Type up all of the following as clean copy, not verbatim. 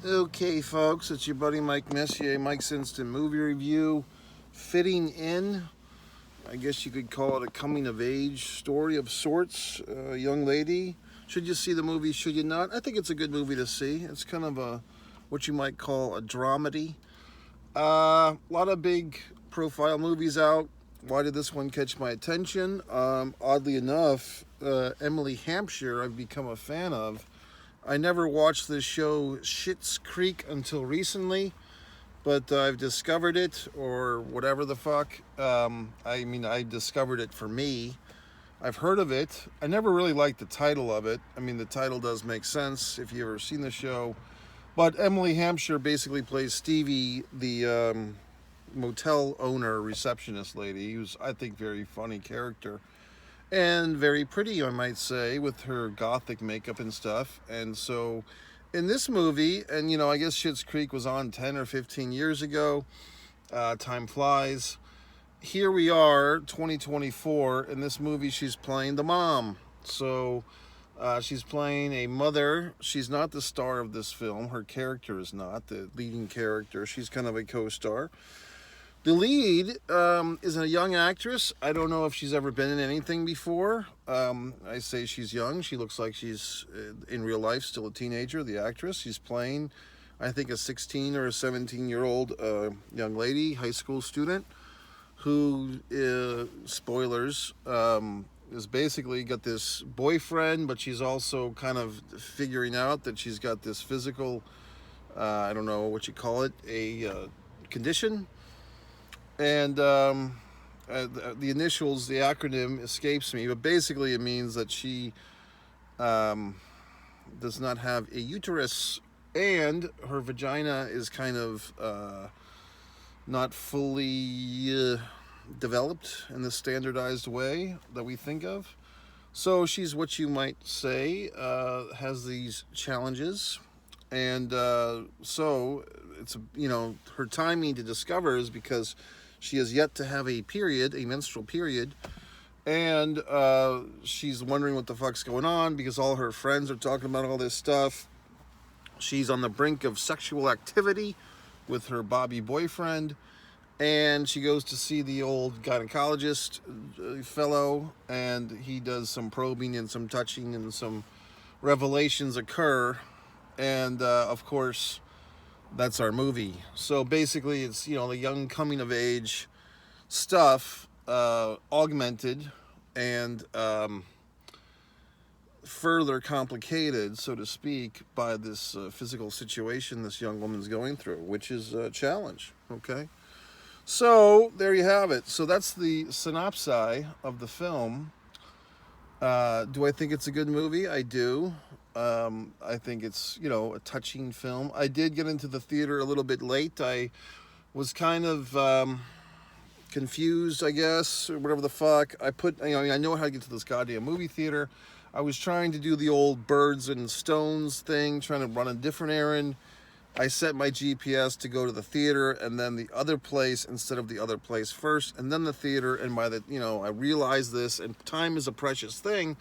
Okay, folks, it's your buddy Mike Messier, Mike's Instant Movie Review. Fitting in, I guess you could call it a coming of age story of sorts. A young lady. Should you see the movie? Should you not? I think it's a good movie to see. It's kind of what you might call a dramedy. A lot of big profile movies out. Why did this one catch my attention? Oddly enough, Emily Hampshire, I've become a fan of. I never watched this show Schitt's Creek until recently, but I've discovered it, or whatever the fuck. I discovered it for me. I've heard of it. I never really liked the title of it. I mean, the title does make sense if you've ever seen the show. But Emily Hampshire basically plays Stevie, the motel owner, receptionist lady, who's, I think, very funny character. And very pretty, I might say, with her gothic makeup and stuff. And so in this movie, and I guess Schitt's Creek was on 10 or 15 years ago. Time flies. Here we are, 2024. In this movie, she's playing the mom. So she's playing a mother. She's not the star of this film. Her character is not the leading character. She's kind of a co-star. The lead is a young actress. I don't know if she's ever been in anything before. I say she's young. She looks like she's, in real life, still a teenager, the actress. She's playing, I think, a 16 or a 17-year-old young lady, high school student, who, spoilers, is basically got this boyfriend, but she's also kind of figuring out that she's got this physical, I don't know what you call it, a condition. And the initials, the acronym escapes me, but basically it means that she does not have a uterus, and her vagina is kind of not fully developed in the standardized way that we think of. So she's what you might say has these challenges. And so it's, her timing to discover is because she has yet to have a period, a menstrual period, and she's wondering what the fuck's going on because all her friends are talking about all this stuff. She's on the brink of sexual activity with her Bobby boyfriend, and she goes to see the old gynecologist fellow, and he does some probing and some touching, and some revelations occur, and of course, that's our movie. So basically it's, the young coming of age stuff, augmented and further complicated, so to speak, by this physical situation this young woman's going through, which is a challenge. Okay, so there you have it. So that's the synopsis of the film. Do I think it's a good movie? I do. I think it's, a touching film. I did get into the theater a little bit late. I was kind of confused, I guess, or whatever the fuck. I know how to get to this goddamn movie theater. I was trying to do the old birds and stones thing, trying to run a different errand. I set my GPS to go to the theater and then the other place instead of the other place first, and then the theater. And by the, I realized this, and time is a precious thing.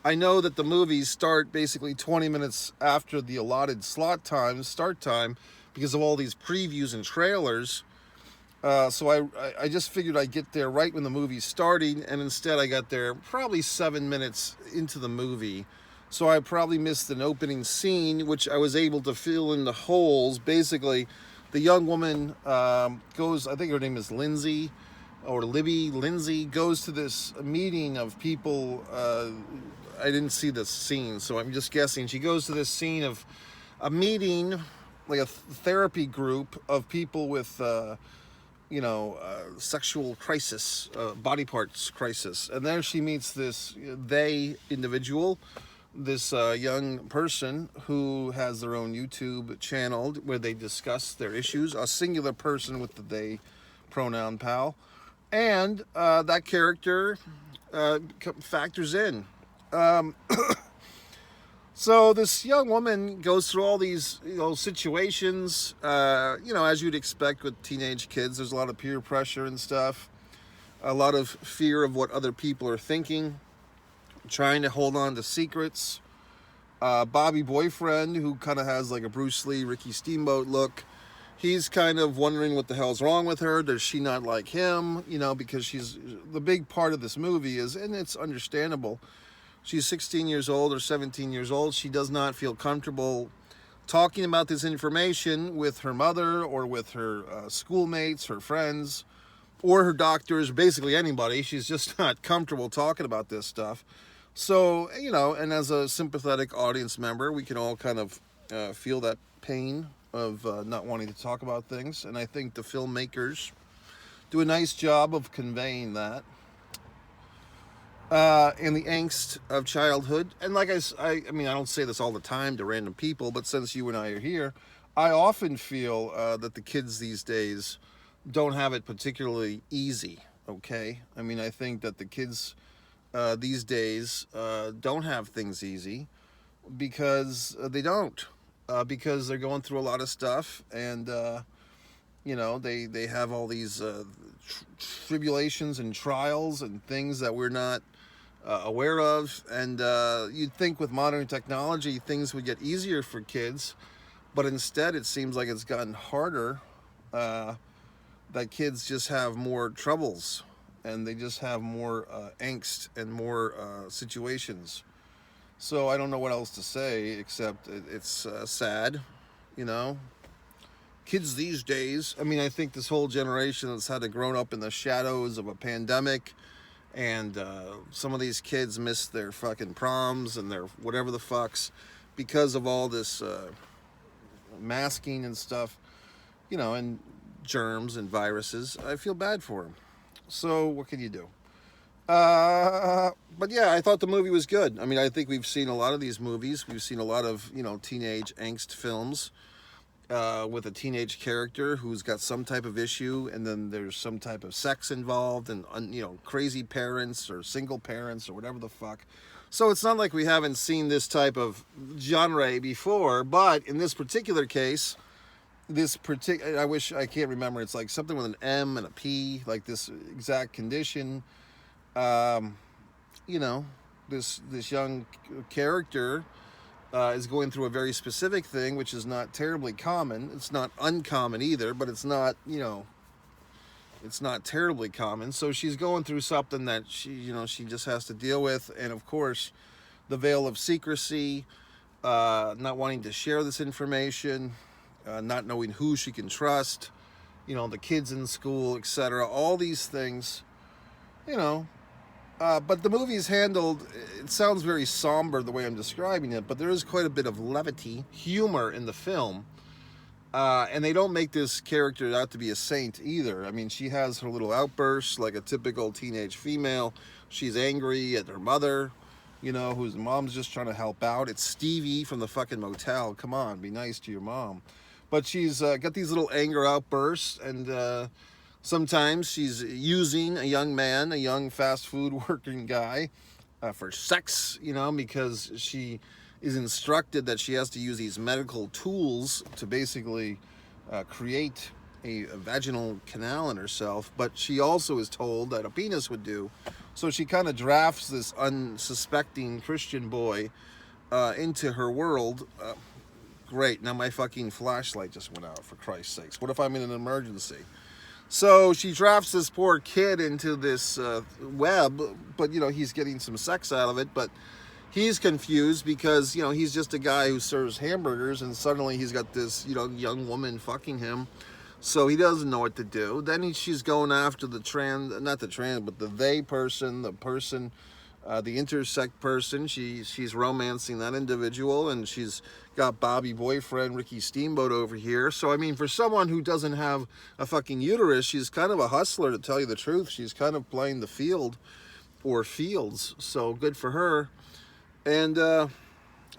I know that the movies start basically 20 minutes after the allotted start time, because of all these previews and trailers. So I just figured I'd get there right when the movie's starting, and instead I got there probably 7 minutes into the movie. So I probably missed an opening scene, which I was able to fill in the holes. Basically, the young woman goes, I think her name is Lindsay, or Lindsay, goes to this meeting of people. I didn't see the scene, so I'm just guessing. She goes to this scene of a meeting, like a therapy group of people with, sexual crisis, body parts crisis. And there she meets this individual, this young person who has their own YouTube channel where they discuss their issues. A singular person with the they pronoun, pal. And that character factors in. So this young woman goes through all these, situations, as you'd expect with teenage kids. There's a lot of peer pressure and stuff, a lot of fear of what other people are thinking, trying to hold on to secrets, Bobby boyfriend, who kind of has like a Bruce Lee, Ricky Steamboat look. He's kind of wondering what the hell's wrong with her. Does she not like him? You know, because she's the big part of this movie is, and it's understandable, she's 16 years old or 17 years old. She does not feel comfortable talking about this information with her mother or with her schoolmates, her friends, or her doctors, basically anybody. She's just not comfortable talking about this stuff. So, you know, and as a sympathetic audience member, we can all kind of feel that pain of not wanting to talk about things. And I think the filmmakers do a nice job of conveying that. And the angst of childhood. And like I mean, I don't say this all the time to random people, but since you and I are here, I often feel that the kids these days don't have it particularly easy, okay? I mean, I think that the kids these days don't have things easy because they don't. Because they're going through a lot of stuff, and you know, they have all these tribulations and trials and things that we're not aware of. And you'd think with modern technology things would get easier for kids, but instead it seems like it's gotten harder. That kids just have more troubles, and they just have more angst and more situations. So I don't know what else to say, except it's sad, you know. Kids these days, I mean, I think this whole generation has had to grow up in the shadows of a pandemic, and some of these kids miss their fucking proms and their whatever the fucks because of all this masking and stuff, you know, and germs and viruses. I feel bad for them. So what can you do? But yeah, I thought the movie was good. I mean, I think we've seen a lot of these movies. We've seen a lot of, you know, teenage angst films with a teenage character who's got some type of issue, and then there's some type of sex involved, and, you know, crazy parents or single parents or whatever the fuck. So it's not like we haven't seen this type of genre before, but in this particular case, I wish, I can't remember, it's like something with an M and a P, like this exact condition. You know, this young character is going through a very specific thing, which is not terribly common. It's not uncommon either, but it's not, you know, it's not terribly common. So she's going through something that she just has to deal with. And of course, the veil of secrecy, not wanting to share this information, not knowing who she can trust, you know, the kids in school, etc. All these things, you know. But the movie is handled, it sounds very somber the way I'm describing it, but there is quite a bit of levity, humor in the film. And they don't make this character out to be a saint either. I mean, she has her little outbursts like a typical teenage female. She's angry at her mother, you know, whose mom's just trying to help out. It's Stevie from the fucking motel. Come on, be nice to your mom. But she's got these little anger outbursts, and sometimes she's using a young man, a young fast food working guy, for sex, you know, because she is instructed that she has to use these medical tools to basically create a vaginal canal in herself. But she also is told that a penis would do. So she kind of drafts this unsuspecting Christian boy into her world. Great, now my fucking flashlight just went out, for Christ's sakes. What if I'm in an emergency? So she drafts this poor kid into this web, but, you know, he's getting some sex out of it, but he's confused because, you know, he's just a guy who serves hamburgers, and suddenly he's got this, you know, young woman fucking him, so he doesn't know what to do. Then she's going after the they person, the intersex person. She's romancing that individual, and she's got Bobby boyfriend Ricky Steamboat over here. So I mean, for someone who doesn't have a fucking uterus, she's kind of a hustler, to tell you the truth. She's kind of playing the field or fields, so good for her. And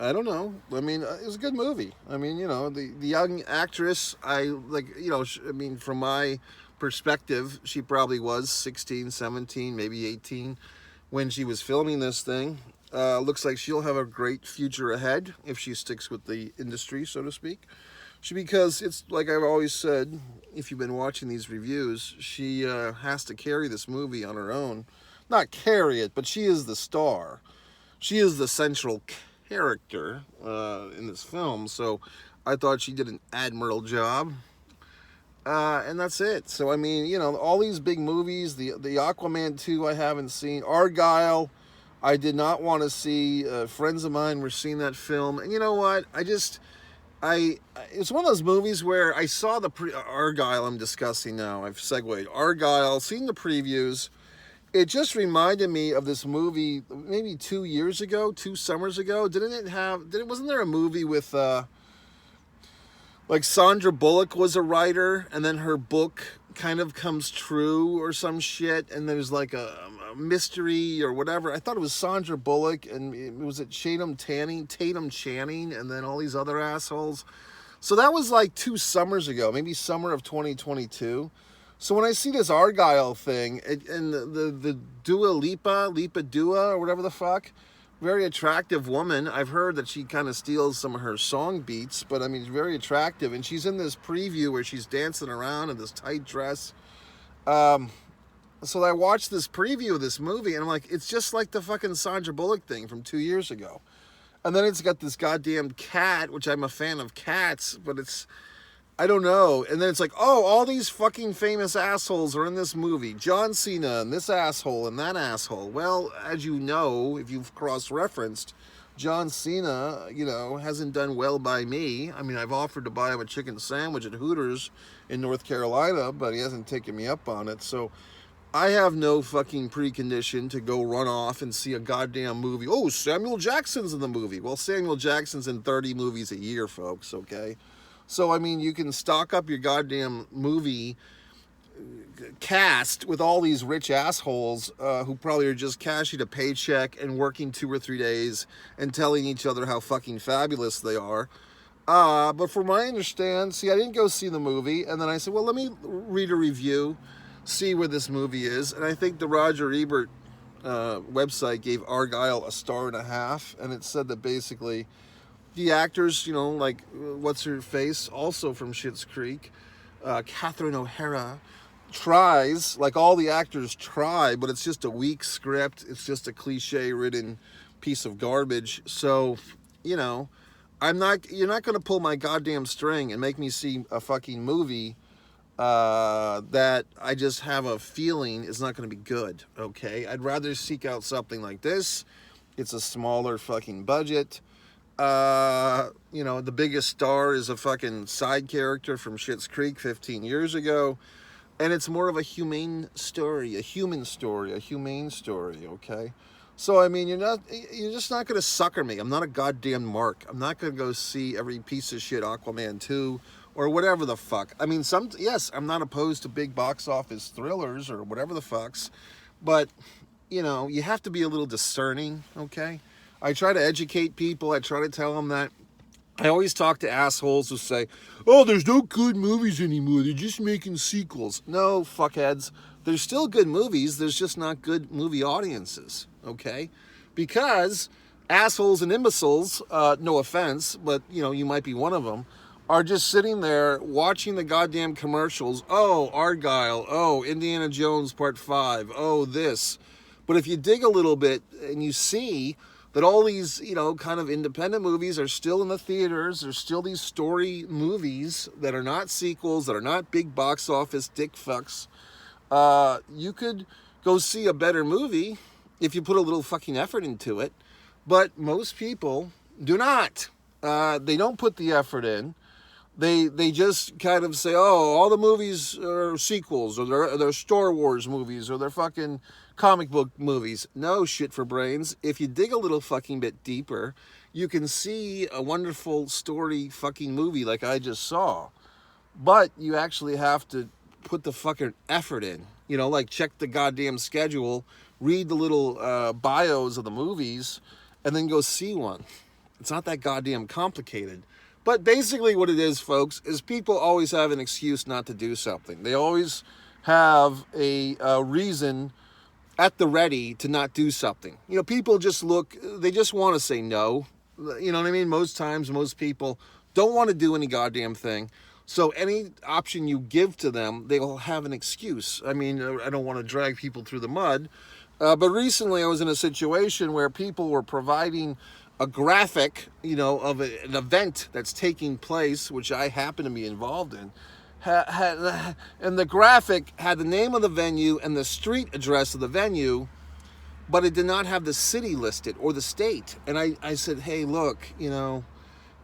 I don't know, I mean, it was a good movie. I mean, you know, the young actress, I like, you know, I mean, from my perspective, she probably was 16, 17, maybe 18 when she was filming this thing. Looks like she'll have a great future ahead if she sticks with the industry, so to speak. Because it's like I've always said, if you've been watching these reviews, she has to carry this movie on her own. Not carry it, but she is the star. She is the central character in this film. So I thought she did an admirable job. And that's it. So, I mean, you know, all these big movies, the Aquaman 2 I haven't seen. Argyle, I did not want to see. Friends of mine were seeing that film. And you know what? It's one of those movies where I saw the Argyle I'm discussing now. I've segued. Argyle, seen the previews. It just reminded me of this movie maybe 2 summers ago. Wasn't there a movie with, like Sandra Bullock was a writer, and then her book kind of comes true or some shit, and there's like a mystery or whatever. I thought it was Sandra Bullock, and was it Tatum Channing, and then all these other assholes. So that was like 2 summers ago, maybe summer of 2022. So when I see this Argyle thing, and the Dua Lipa Dua, or whatever the fuck, very attractive woman. I've heard that she kind of steals some of her song beats, but I mean, she's very attractive. And she's in this preview where she's dancing around in this tight dress. So I watched this preview of this movie, and I'm like, it's just like the fucking Sandra Bullock thing from 2 years ago. And then it's got this goddamn cat, which I'm a fan of cats, but I don't know. And then it's like, oh, all these fucking famous assholes are in this movie. John Cena and this asshole and that asshole. Well, as you know, if you've cross-referenced, John Cena, you know, hasn't done well by me. I mean, I've offered to buy him a chicken sandwich at Hooters in North Carolina, but he hasn't taken me up on it. So I have no fucking precondition to go run off and see a goddamn movie. Oh, Samuel Jackson's in the movie. Well, Samuel Jackson's in 30 movies a year, folks, okay? So, I mean, you can stock up your goddamn movie cast with all these rich assholes who probably are just cashing a paycheck and working 2 or 3 days and telling each other how fucking fabulous they are. But from what I understand, I didn't go see the movie. And then I said, well, let me read a review, see where this movie is. And I think the Roger Ebert website gave Argyle a 1.5 stars. And it said that basically the actors, you know, like, what's her face, also from Schitt's Creek, Catherine O'Hara, tries, like all the actors try, but it's just a weak script. It's just a cliche-ridden piece of garbage. So, you know, you're not going to pull my goddamn string and make me see a fucking movie that I just have a feeling is not going to be good, okay? I'd rather seek out something like this. It's a smaller fucking budget. You know, the biggest star is a fucking side character from Schitt's Creek 15 years ago. And it's more of a humane story, a humane story, okay? So, I mean, you're just not going to sucker me. I'm not a goddamn mark. I'm not going to go see every piece of shit Aquaman 2 or whatever the fuck. I mean, yes, I'm not opposed to big box office thrillers or whatever the fucks, but, you know, you have to be a little discerning, okay? I try to educate people. I try to tell them that. I always talk to assholes who say, oh, there's no good movies anymore. They're just making sequels. No, fuckheads. There's still good movies. There's just not good movie audiences, okay? Because assholes and imbeciles, no offense, but, you know, you might be one of them, are just sitting there watching the goddamn commercials. Oh, Argyle. Oh, Indiana Jones Part 5. Oh, this. But if you dig a little bit and you see that all these, you know, kind of independent movies are still in the theaters. There's still these story movies that are not sequels, that are not big box office dick fucks. You could go see a better movie if you put a little fucking effort into it. But most people do not. They don't put the effort in. They just kind of say, oh, all the movies are sequels, or they're Star Wars movies, or they're fucking comic book movies. No shit for brains. If you dig a little fucking bit deeper, you can see a wonderful story fucking movie like I just saw. But you actually have to put the fucking effort in. You know, like check the goddamn schedule, read the little bios of the movies, and then go see one. It's not that goddamn complicated. But basically what it is, folks, is people always have an excuse not to do something. They always have a reason at the ready to not do something. You know, people just they just want to say no. You know what I mean? Most times, most people don't want to do any goddamn thing. So any option you give to them, they will have an excuse. I mean, I don't want to drag people through the mud. But recently I was in a situation where people were providing a graphic, of an event that's taking place, which I happen to be involved in. And the graphic had the name of the venue and the street address of the venue, but it did not have the city listed or the state. And I said, hey, look,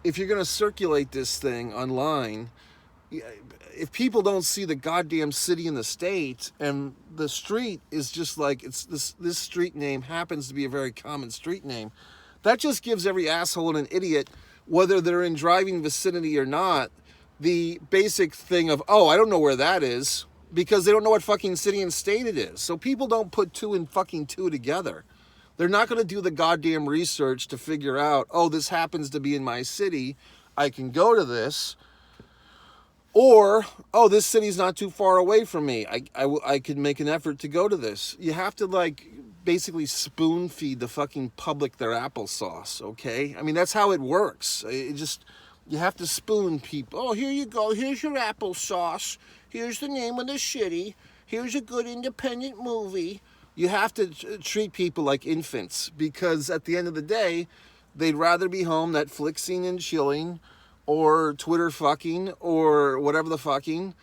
if you're going to circulate this thing online, if people don't see the goddamn city and the state, and the street is just like, it's this street name happens to be a very common street name, that just gives every asshole and an idiot, whether they're in driving vicinity or not, the basic thing of, oh, I don't know where that is, because they don't know what fucking city and state it is. So people don't put two and fucking two together. They're not going to do the goddamn research to figure out, oh, this happens to be in my city, I can go to this. Or, oh, this city's not too far away from me, I could make an effort to go to this. You have to, basically spoon feed the fucking public their applesauce, okay? I mean, that's how it works. You have to spoon people. Oh, here you go. Here's your applesauce. Here's the name of the city. Here's a good independent movie. You have to treat people like infants, because at the end of the day, they'd rather be home Netflixing and chilling, or Twitter fucking, or whatever the fucking.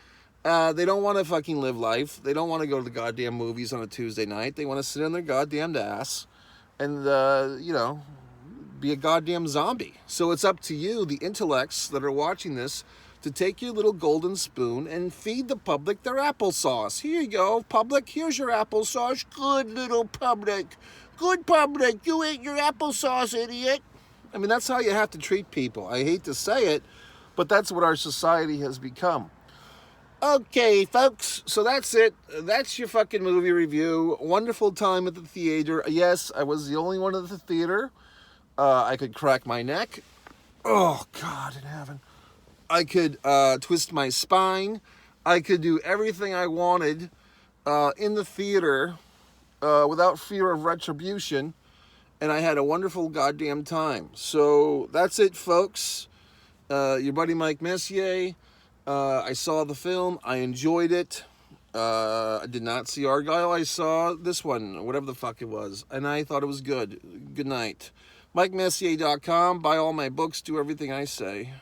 They don't want to fucking live life. They don't want to go to the goddamn movies on a Tuesday night. They want to sit on their goddamn ass and, be a goddamn zombie. So it's up to you, the intellects that are watching this, to take your little golden spoon and feed the public their applesauce. Here you go, public. Here's your applesauce. Good little public. Good public. You ate your applesauce, idiot. I mean, that's how you have to treat people. I hate to say it, but that's what our society has become. Okay, folks, so that's it. That's your fucking movie review. Wonderful time at the theater. Yes, I was the only one at the theater. I could crack my neck. Oh, God in heaven. I could twist my spine. I could do everything I wanted in the theater without fear of retribution. And I had a wonderful goddamn time. So that's it, folks. Your buddy Mike Messier. I saw the film. I enjoyed it. I did not see Argyle. I saw this one, whatever the fuck it was. And I thought it was good. Good night. MikeMessier.com. Buy all my books. Do everything I say.